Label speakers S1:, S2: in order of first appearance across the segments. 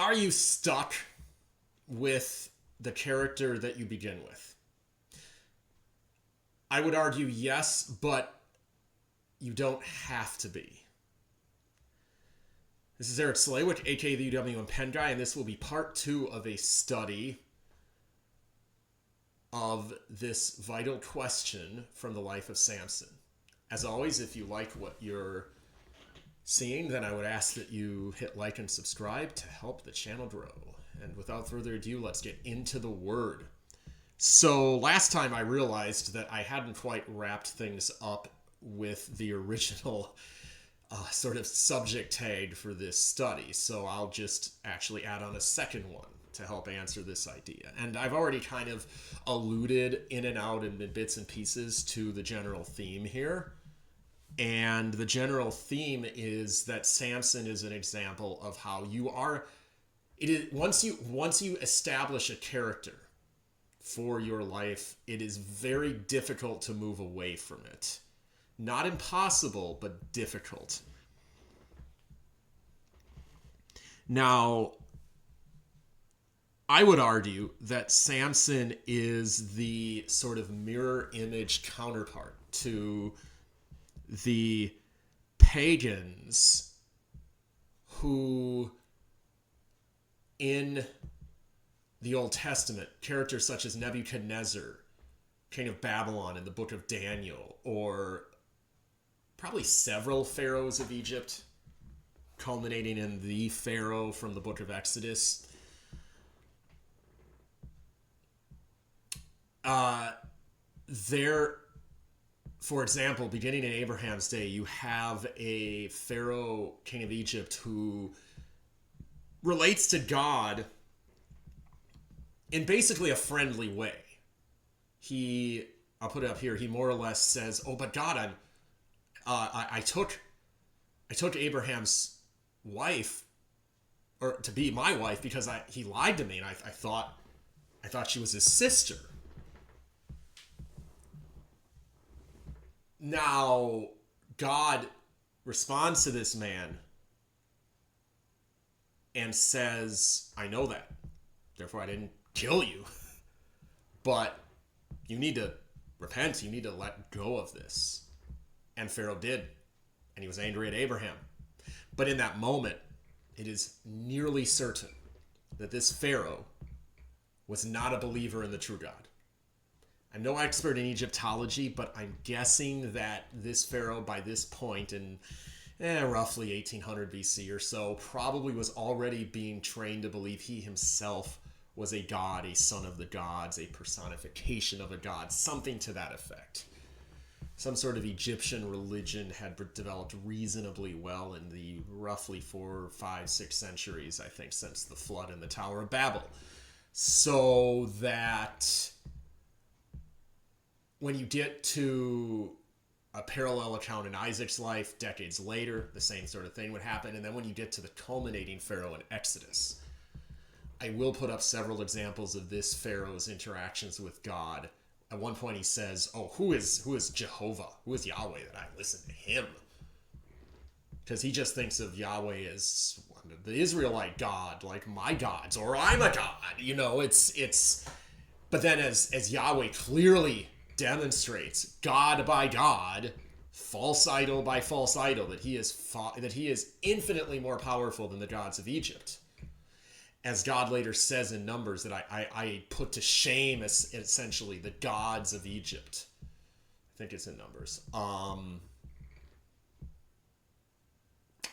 S1: Are you stuck with the character that you begin with? I would argue yes, but you don't have to be. This is Eric Slawick, aka the UW and Penn Guy, and this will be part 2 of a study of this vital question from the life of Samson. As always, if you like what you're seeing, then I would ask that you hit like and subscribe to help the channel grow. And without further ado, let's get into the word. So last time I realized that I hadn't quite wrapped things up with the original sort of subject tag for this study. So I'll just actually add on a second one to help answer this idea. And I've already kind of alluded in and out in bits and pieces to the general theme here. And the general theme is that Samson is an example of how you are. It is once you establish a character for your life, it is very difficult to move away from it. Not impossible, but difficult. Now, I would argue that Samson is the sort of mirror image counterpart to the pagans who, in the Old Testament, characters such as Nebuchadnezzar, king of Babylon in the book of Daniel, or probably several pharaohs of Egypt, culminating in the pharaoh from the book of Exodus. For example, beginning in Abraham's day, you have a pharaoh, king of Egypt, who relates to God in basically a friendly way. I'll put it up here, he more or less says, "Oh, but God, I took Abraham's wife, or to be my wife, because he lied to me, and I thought she was his sister." Now, God responds to this man and says, "I know that. Therefore, I didn't kill you. But you need to repent. You need to let go of this." And Pharaoh did. And he was angry at Abraham. But in that moment, it is nearly certain that this Pharaoh was not a believer in the true God. I'm no expert in Egyptology, but I'm guessing that this Pharaoh, by this point in roughly 1800 BC or so, probably was already being trained to believe he himself was a god, a son of the gods, a personification of a god, something to that effect. Some sort of Egyptian religion had developed reasonably well in the roughly 4, 5, 6 centuries, I think, since the flood in the Tower of Babel. So that when you get to a parallel account in Isaac's life, decades later, the same sort of thing would happen. And then when you get to the culminating Pharaoh in Exodus, I will put up several examples of this Pharaoh's interactions with God. At one point he says, "Oh, who is Jehovah? Who is Yahweh that I listen to him?" Because he just thinks of Yahweh as the Israelite God, like my gods, or I'm a god. You know, it's. But then as Yahweh clearly demonstrates, God by God, false idol by false idol, that he is infinitely more powerful than the gods of Egypt. As God later says in Numbers, that I put to shame essentially the gods of Egypt. I think it's in Numbers.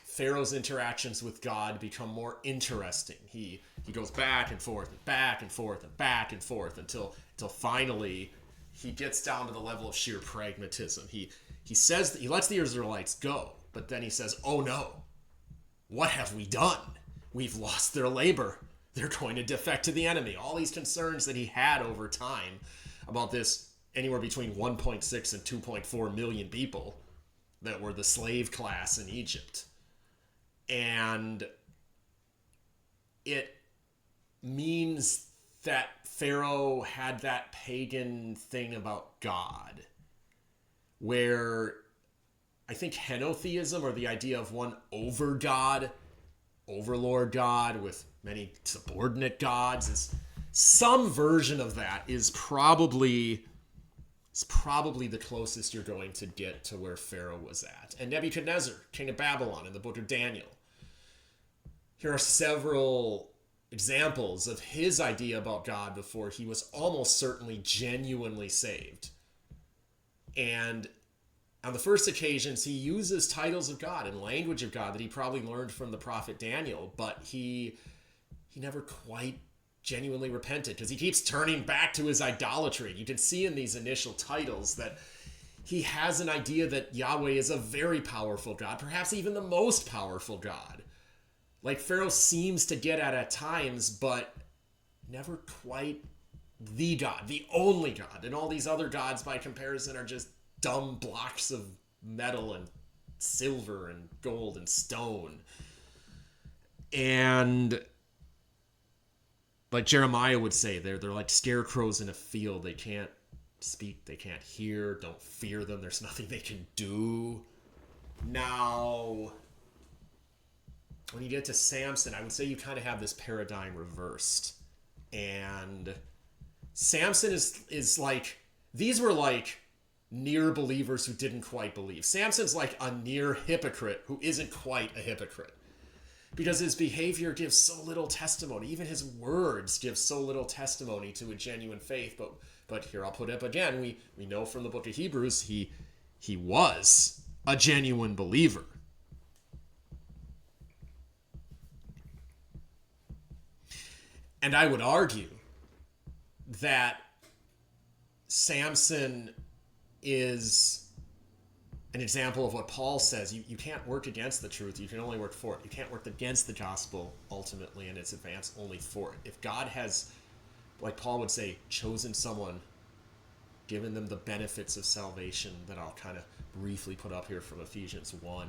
S1: Pharaoh's interactions with God become more interesting. He goes back and forth and back and forth and back and forth until finally he gets down to the level of sheer pragmatism. He says that he lets the Israelites go, but then he says, "Oh no, what have we done? We've lost their labor. They're going to defect to the enemy." All these concerns that he had over time about this anywhere between 1.6 and 2.4 million people that were the slave class in Egypt. And it means that Pharaoh had that pagan thing about God, where I think henotheism, or the idea of one over God, overlord god with many subordinate gods. Some version of that is probably the closest you're going to get to where Pharaoh was at. And Nebuchadnezzar, king of Babylon, in the book of Daniel. Here are several examples of his idea about God before he was almost certainly genuinely saved. And on the first occasions, he uses titles of God and language of God that he probably learned from the prophet Daniel, but he never quite genuinely repented because he keeps turning back to his idolatry. You can see in these initial titles that he has an idea that Yahweh is a very powerful God, perhaps even the most powerful God. Like Pharaoh seems to get at times, but never quite the God, the only God. And all these other gods, by comparison, are just dumb blocks of metal and silver and gold and stone. And like Jeremiah would say, they're like scarecrows in a field. They can't speak, they can't hear, don't fear them. There's nothing they can do. Now, when you get to Samson, I would say you kind of have this paradigm reversed. And Samson is like, these were like near believers who didn't quite believe. Samson's like a near hypocrite who isn't quite a hypocrite. Because his behavior gives so little testimony. Even his words give so little testimony to a genuine faith. But here I'll put it up again. We know from the book of Hebrews he was a genuine believer. And I would argue that Samson is an example of what Paul says. You can't work against the truth. You can only work for it. You can't work against the gospel ultimately in its advance, only for it. If God has, like Paul would say, chosen someone, given them the benefits of salvation that I'll kind of briefly put up here from Ephesians 1,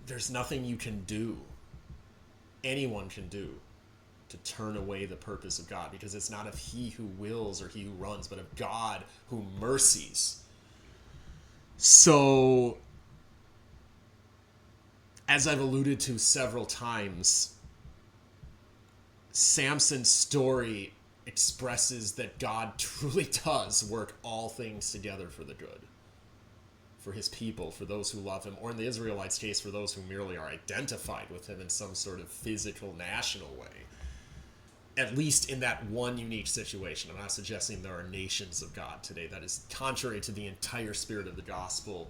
S1: there's nothing you can do, anyone can do, to turn away the purpose of God, because it's not of he who wills or he who runs, but of God who mercies. So, as I've alluded to several times, Samson's story expresses that God truly does work all things together for the good, for his people, for those who love him, or in the Israelites' case, for those who merely are identified with him in some sort of physical, national way. At least in that one unique situation. I'm not suggesting there are nations of God today. That is contrary to the entire spirit of the gospel,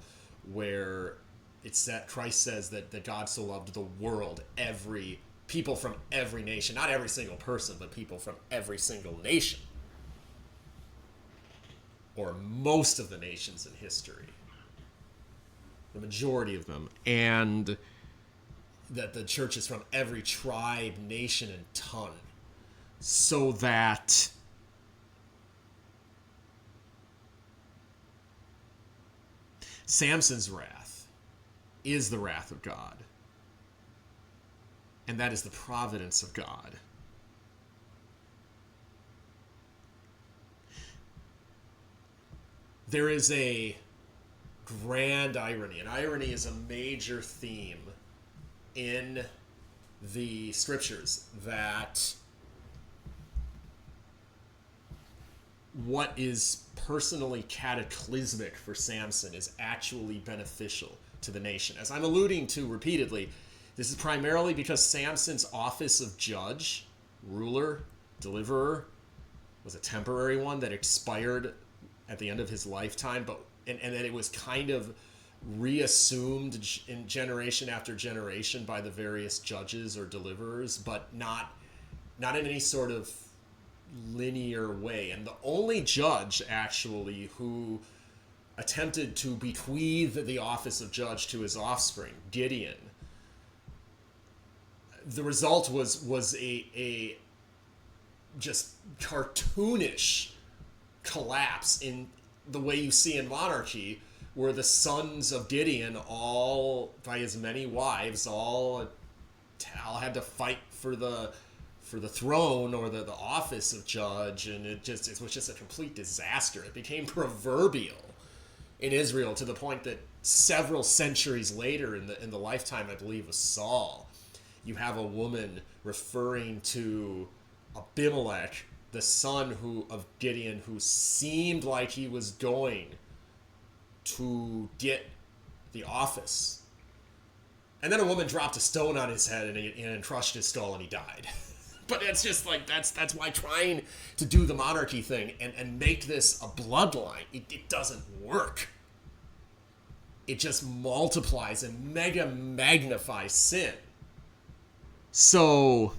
S1: where it's that Christ says that God so loved the world, every people from every nation, not every single person, but people from every single nation, or most of the nations in history, the majority of them, and that the church is from every tribe, nation, and tongue. So that Samson's wrath is the wrath of God. And that is the providence of God. There is a grand irony. And irony is a major theme in the scriptures, that what is personally cataclysmic for Samson is actually beneficial to the nation. As I'm alluding to repeatedly, this is primarily because Samson's office of judge, ruler, deliverer, was a temporary one that expired at the end of his lifetime, and that it was kind of reassumed in generation after generation by the various judges or deliverers, but not in any sort of linear way. And the only judge actually who attempted to bequeath the office of judge to his offspring, Gideon, the result was a just cartoonish collapse in the way you see in monarchy, where the sons of Gideon, all by his many wives, all had to fight for the throne or the office of judge, and it was just a complete disaster. It became proverbial in Israel, to the point that several centuries later, in the lifetime, I believe, of Saul, You have a woman referring to Abimelech, the son of Gideon, who seemed like he was going to get the office. And then a woman dropped a stone on his head and crushed his skull and he died. But it's just like, that's why trying to do the monarchy thing and make this a bloodline, it doesn't work. It just multiplies and mega magnifies sin. So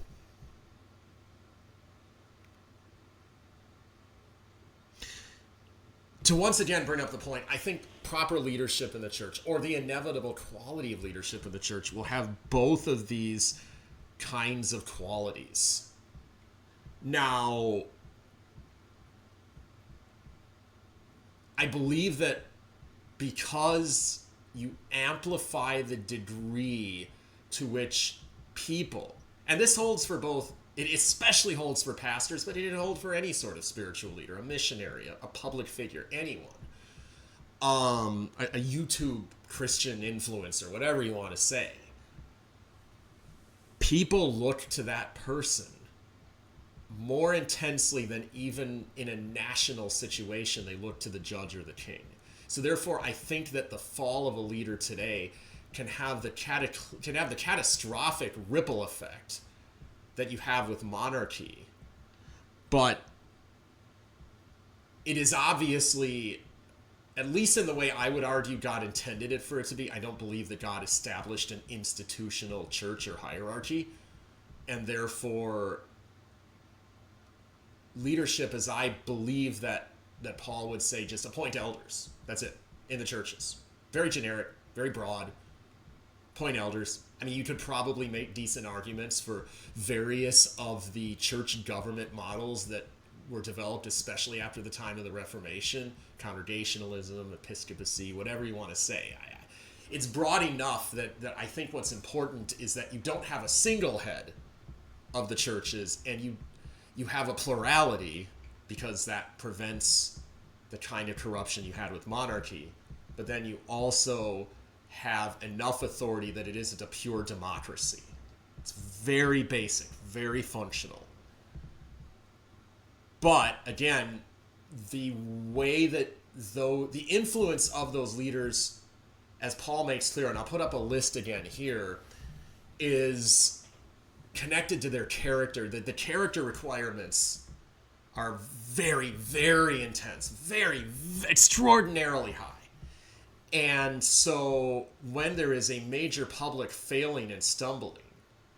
S1: to once again bring up the point, I think proper leadership in the church, or the inevitable quality of leadership in the church, will have both of these kinds of qualities. Now, I believe that because you amplify the degree to which people, and this holds for both, it especially holds for pastors, but it holds for any sort of spiritual leader, a missionary, a public figure, anyone, a YouTube Christian influencer, whatever you want to say. People look to that person more intensely than even in a national situation they look to the judge or the king. So therefore, I think that the fall of a leader today can have the catastrophic ripple effect that you have with monarchy. But it is obviously, at least in the way I would argue God intended it for it to be, I don't believe that God established an institutional church or hierarchy. And therefore, leadership, as I believe that Paul would say, just appoint elders. That's it, in the churches. Very generic, very broad. Appoint elders. I mean, you could probably make decent arguments for various of the church government models that were developed, especially after the time of the Reformation, congregationalism, episcopacy, whatever you want to say. It's broad enough that I think what's important is that you don't have a single head of the churches, and you have a plurality, because that prevents the kind of corruption you had with monarchy. But then you also have enough authority that it isn't a pure democracy. It's very basic, very functional. But again, the way that the influence of those leaders, as Paul makes clear, and I'll put up a list again here, is connected to their character. That the character requirements are very, very intense, very extraordinarily high. And so when there is a major public failing and stumbling,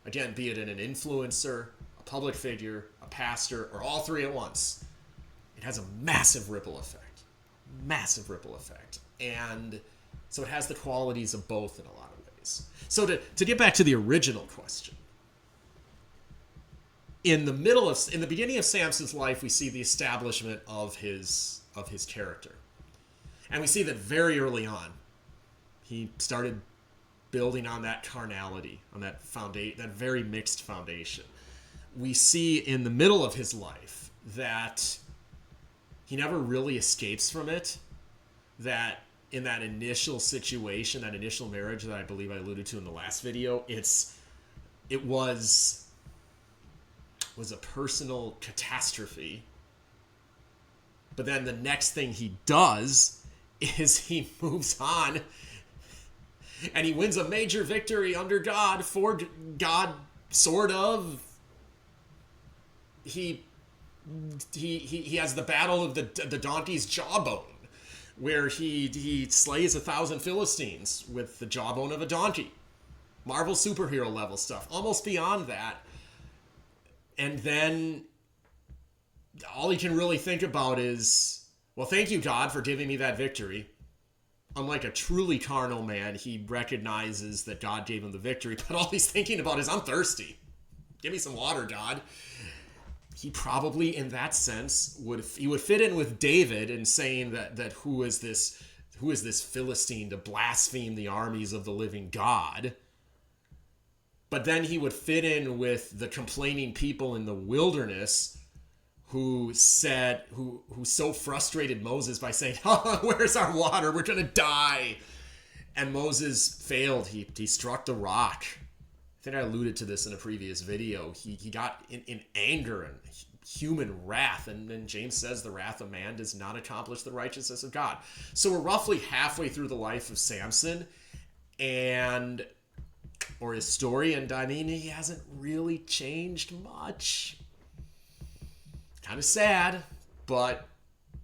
S1: again, be it in an influencer, a public figure, a pastor, or all three at once, it has a massive ripple effect. Massive ripple effect. And so it has the qualities of both in a lot of ways. So to get back to the original question, in the beginning of Samson's life, we see the establishment of his character. And we see that very early on, he started building on that carnality, on that very mixed foundation. We see in the middle of his life that he never really escapes from it. That in that initial situation, that initial marriage that I believe I alluded to in the last video, it was a personal catastrophe. But then the next thing he does is he moves on and he wins a major victory under God, for God, sort of. He has the battle of the donkey's jawbone, where he slays 1,000 Philistines with the jawbone of a donkey. Marvel superhero level stuff, almost beyond that. And then all he can really think about is, well, thank you, God, for giving me that victory. Unlike a truly carnal man, he recognizes that God gave him the victory, but all he's thinking about is, I'm thirsty. Give me some water, God. He probably, in that sense, would fit in with David in saying that who is this Philistine to blaspheme the armies of the living God? But then he would fit in with the complaining people in the wilderness who so frustrated Moses by saying, oh, where's our water? We're going to die. And Moses failed. He struck the rock, think I alluded to this in a previous video. He got in anger and human wrath, and James says the wrath of man does not accomplish the righteousness of God. So we're roughly halfway through the life of Samson, or his story, and I mean, he hasn't really changed much. Kind of sad, but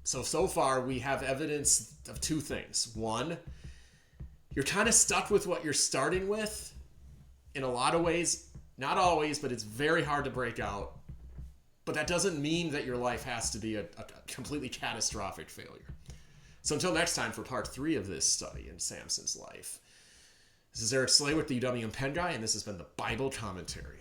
S1: so far we have evidence of two things. One, you're kind of stuck with what you're starting with in a lot of ways. Not always, but it's very hard to break out. But that doesn't mean that your life has to be a completely catastrophic failure. So until next time for part 3 of this study in Samson's life. This is Eric Slay with the UW Penn Guy, and this has been the Bible Commentary.